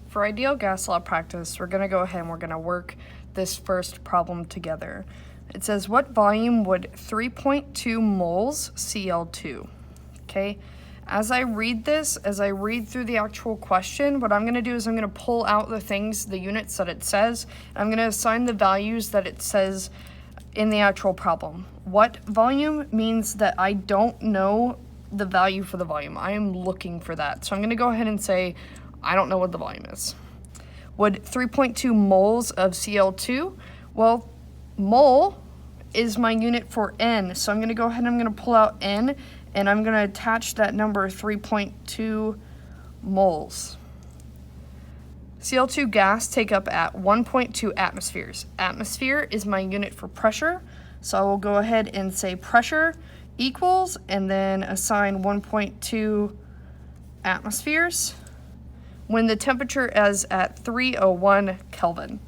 For ideal gas law practice, we're going to go ahead and we're going to work this first problem together. It says, what volume would 3.2 moles Cl2? Okay, as I read this, as I read through the actual question, what I'm going to do is I'm going to pull out the things, the units that it says, and I'm going to assign the values that it says in the actual problem. What volume means that I don't know the value for the volume. I am looking for that. So I'm going to go ahead and say, I don't know what the volume is. Would 3.2 moles of Cl2? Well, mole is my unit for N. So I'm going to go ahead and I'm going to pull out N, and I'm going to attach that number 3.2 moles. Cl2 gas take up at 1.2 atmospheres. Atmosphere is my unit for pressure. So I will go ahead and say pressure equals, and then assign 1.2 atmospheres when the temperature is at 301 Kelvin.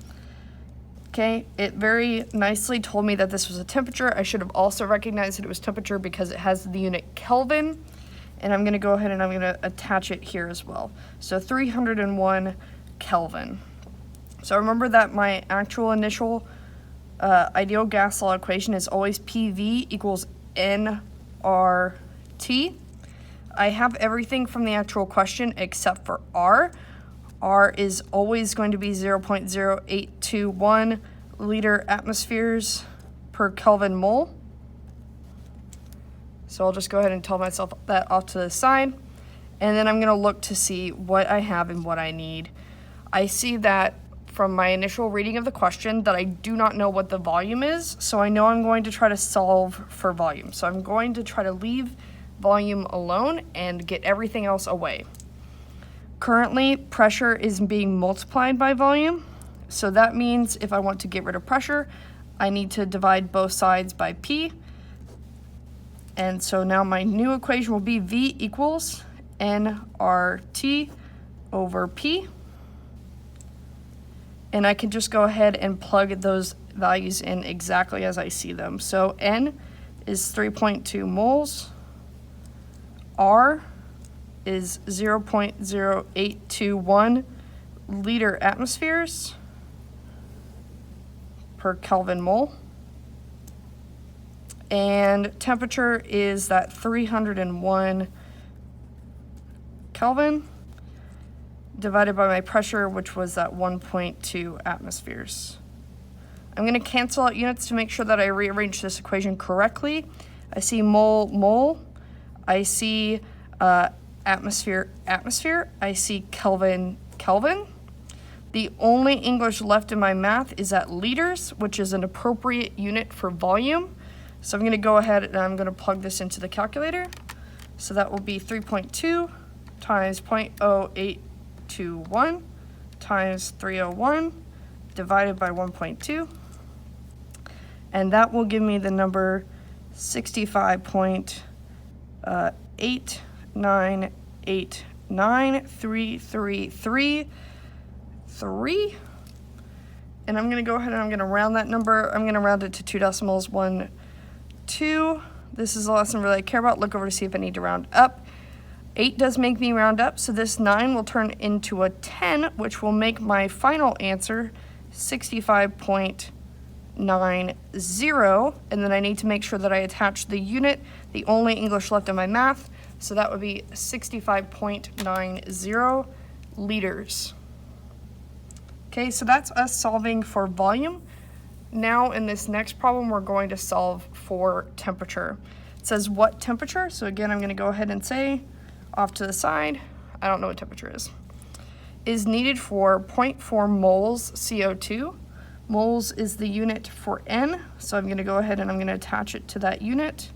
Okay, it very nicely told me that this was a temperature. I should have also recognized that it was temperature because it has the unit Kelvin, and I'm going to go ahead and I'm going to attach it here as well. So 301 Kelvin. So remember that my actual initial ideal gas law equation is always PV equals nRT. I have everything from the actual question except for R. R is always going to be 0.0821 liter atmospheres per Kelvin mole. So I'll just go ahead and tell myself that off to the side. And then I'm going to look to see what I have and what I need. I see that from my initial reading of the question that I do not know what the volume is, so I know I'm going to try to solve for volume. So I'm going to try to leave volume alone and get everything else away. Currently, pressure is being multiplied by volume, so that means if I want to get rid of pressure, I need to divide both sides by P. And so now my new equation will be V equals nRT over P. And I can just go ahead and plug those values in exactly as I see them. So N is 3.2 moles. R is 0.0821 liter atmospheres per Kelvin mole. And temperature is that 301 Kelvin divided by my pressure, which was at 1.2 atmospheres. I'm going to cancel out units to make sure that I rearrange this equation correctly. I see mole. I see atmosphere. I see Kelvin. The only English left in my math is at liters, which is an appropriate unit for volume. So I'm going to go ahead and I'm going to plug this into the calculator. So that will be 3.2 times 0.0821 times 301 divided by 1.2, and that will give me the number 65.89893333. And I'm going to go ahead and I'm going to round that number. I'm going to round it to 2 decimals, 1, 2. This is the lesson really I care about. Look over to see if I need to round up. 8 does make me round up, so this 9 will turn into a 10, which will make my final answer 65.90. And then I need to make sure that I attach the unit, the only English left in my math, so that would be 65.90 liters. Okay, so that's us solving for volume. Now in this next problem, we're going to solve for temperature. It says what temperature? So again, I'm going to go ahead and say off to the side, I don't know what temperature is needed for 0.4 moles CO2. Moles is the unit for N, so I'm going to go ahead and I'm going to attach it to that unit.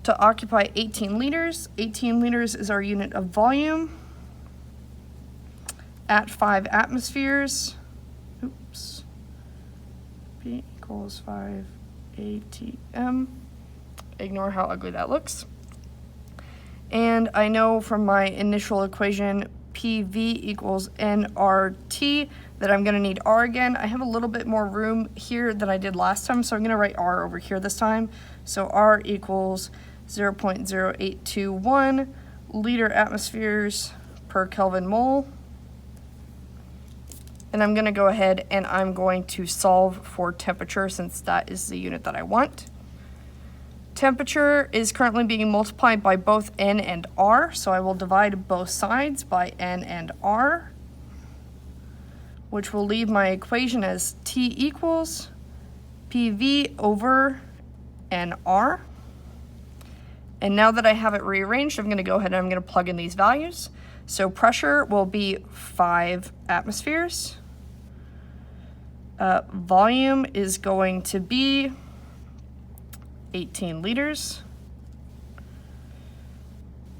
To occupy 18 liters. 18 liters is our unit of volume. At 5 atmospheres, P equals 5 ATM. Ignore how ugly that looks. And I know from my initial equation, PV equals nRT, that I'm going to need R again. I have a little bit more room here than I did last time, so I'm going to write R over here this time. So R equals 0.0821 liter atmospheres per Kelvin mole. And I'm going to go ahead and I'm going to solve for temperature since that is the unit that I want. Temperature is currently being multiplied by both N and R, so I will divide both sides by N and R, which will leave my equation as T equals PV over NR. And now that I have it rearranged, I'm going to go ahead and I'm going to plug in these values. So pressure will be 5 atmospheres. Volume is going to be 18 liters.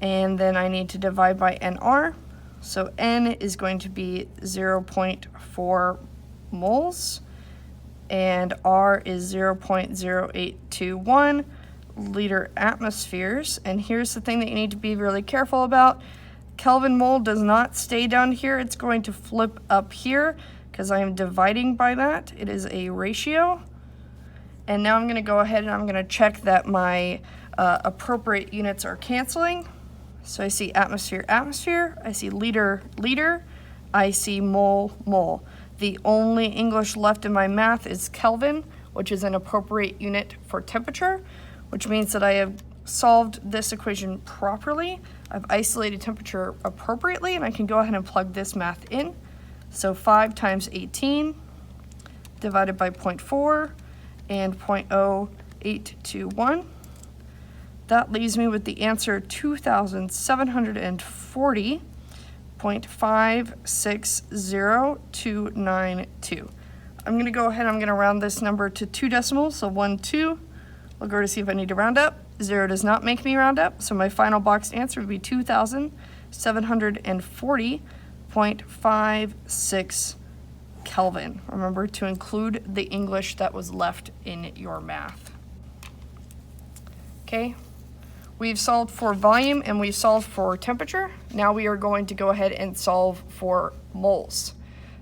And then I need to divide by NR. So N is going to be 0.4 moles. And R is 0.0821 liter atmospheres. And here's the thing that you need to be really careful about. Kelvin mole does not stay down here. It's going to flip up here because I am dividing by that. It is a ratio. And now I'm going to go ahead and I'm going to check that my appropriate units are canceling. So I see atmosphere, atmosphere. I see liter, liter. I see mole, mole. The only English left in my math is Kelvin, which is an appropriate unit for temperature, which means that I have solved this equation properly. I've isolated temperature appropriately, and I can go ahead and plug this math in. So 5 times 18 divided by 0.4 and 0.0821. That leaves me with the answer 2,740.560292. I'm going to go ahead, I'm going to round this number to 2 decimals, so 1, 2. I'll go to see if I need to round up. 0 does not make me round up, so my final boxed answer would be 2,740.56 Kelvin. Remember to include the English that was left in your math. Okay, we've solved for volume and we've solved for temperature. Now we are going to go ahead and solve for moles.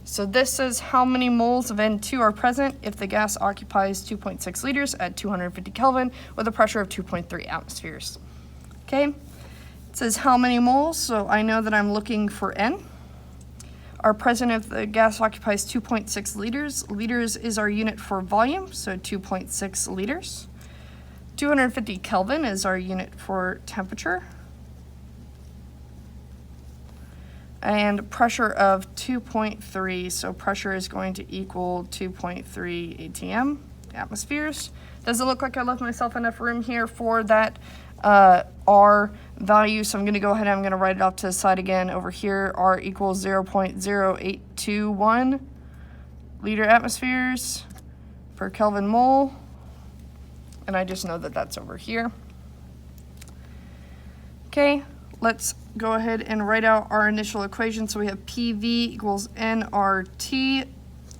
So this says how many moles of N2 are present if the gas occupies 2.6 liters at 250 Kelvin with a pressure of 2.3 atmospheres. Okay, it says how many moles, so I know that I'm looking for N. Are present if the gas occupies 2.6 liters. Liters is our unit for volume, so 2.6 liters. 250 Kelvin is our unit for temperature. And pressure of 2.3, so pressure is going to equal 2.3 atm, atmospheres. Doesn't look like I left myself enough room here for that R value, so I'm going to go ahead and I'm going to write it off to the side again over here. R equals 0.0821 liter atmospheres per Kelvin mole, and I just know that that's over here. Okay, let's go ahead and write out our initial equation. So we have PV equals nRT.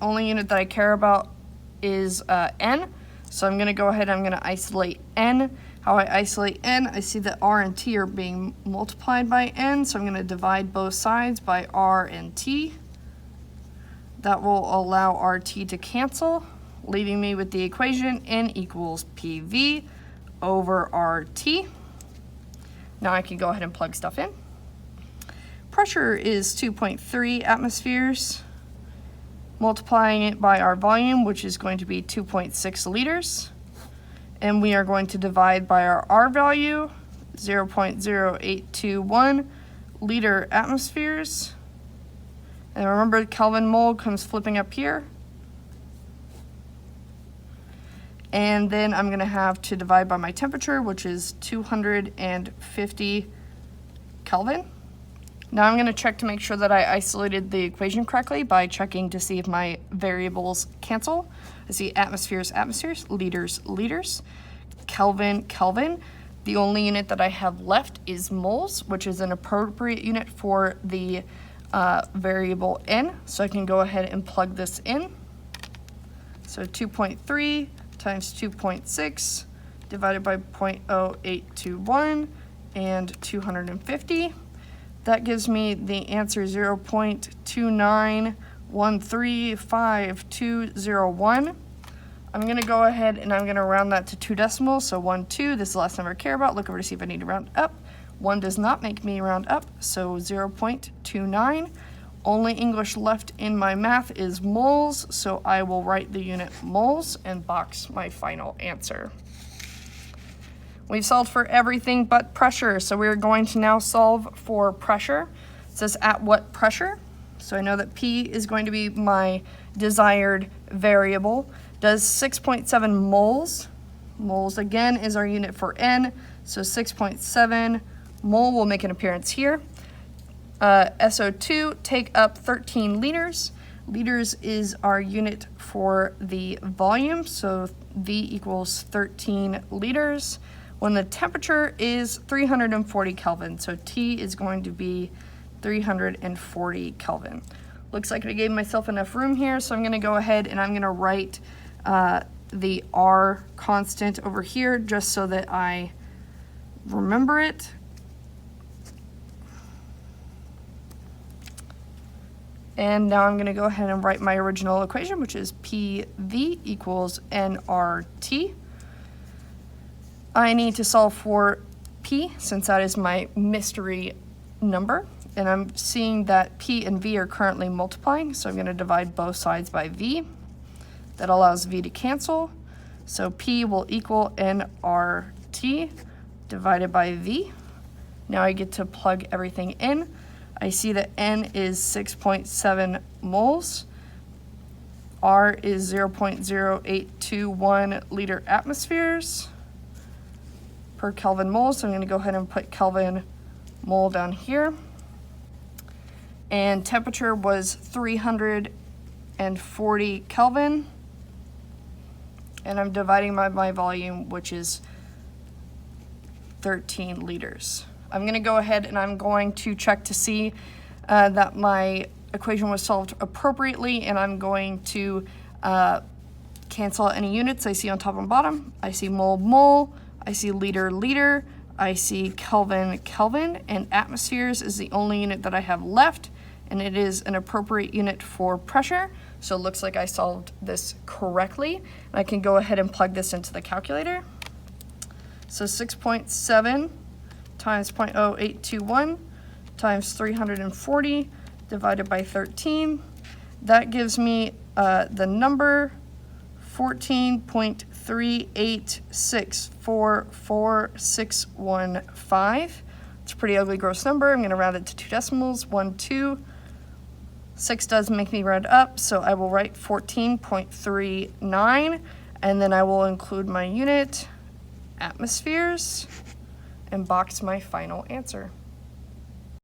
Only unit that I care about is N. So I'm going to go ahead and I'm going to isolate N. How I isolate N, I see that R and T are being multiplied by N, so I'm going to divide both sides by R and T. That will allow RT to cancel, leaving me with the equation N equals PV over RT. Now I can go ahead and plug stuff in. Pressure is 2.3 atmospheres, multiplying it by our volume, which is going to be 2.6 liters. And we are going to divide by our R value, 0.0821 liter atmospheres. And remember, Kelvin mole comes flipping up here. And then I'm going to have to divide by my temperature, which is 250 Kelvin. Now I'm going to check to make sure that I isolated the equation correctly by checking to see if my variables cancel. I see atmospheres, atmospheres, liters, liters, Kelvin, Kelvin. The only unit that I have left is moles, which is an appropriate unit for the variable N. So I can go ahead and plug this in. So 2.3 times 2.6 divided by 0.0821 and 250. That gives me the answer 0.2913521. I'm going to go ahead and I'm going to round that to 2 decimals, so 1, 2. This is the last number I care about. Look over to see if I need to round up. 1 does not make me round up, so 0.29. Only English left in my math is moles, so I will write the unit moles and box my final answer. We've solved for everything but pressure, so we're going to now solve for pressure. It says at what pressure? So I know that P is going to be my desired variable. Does 6.7 moles. Moles again is our unit for N, so 6.7 mole will make an appearance here. SO2 take up 13 liters. Liters is our unit for the volume, so V equals 13 liters. When the temperature is 340 Kelvin, so T is going to be 340 Kelvin. Looks like I gave myself enough room here, so I'm going to go ahead and I'm going to write the R constant over here just so that I remember it. And now I'm going to go ahead and write my original equation, which is PV equals nRT. I need to solve for P, since that is my mystery number. And I'm seeing that P and V are currently multiplying, so I'm going to divide both sides by V. That allows V to cancel. So P will equal nRT divided by V. Now I get to plug everything in. I see that N is 6.7 moles. R is 0.0821 liter atmospheres per Kelvin mole. So I'm going to go ahead and put Kelvin mole down here. And temperature was 340 Kelvin. And I'm dividing my volume, which is 13 liters. I'm going to go ahead and I'm going to check to see that my equation was solved appropriately, and I'm going to cancel out any units I see on top and bottom. I see mole, mole, I see liter, liter, I see Kelvin, Kelvin, and atmospheres is the only unit that I have left, and it is an appropriate unit for pressure. So it looks like I solved this correctly. And I can go ahead and plug this into the calculator. So 6.7 times 0.0821 times 340 divided by 13. That gives me the number 14.386444615. It's a pretty ugly gross number. I'm going to round it to 2 decimals, 1, 2. 6 does make me round up, so I will write 14.39, and then I will include my unit, atmospheres, and box my final answer.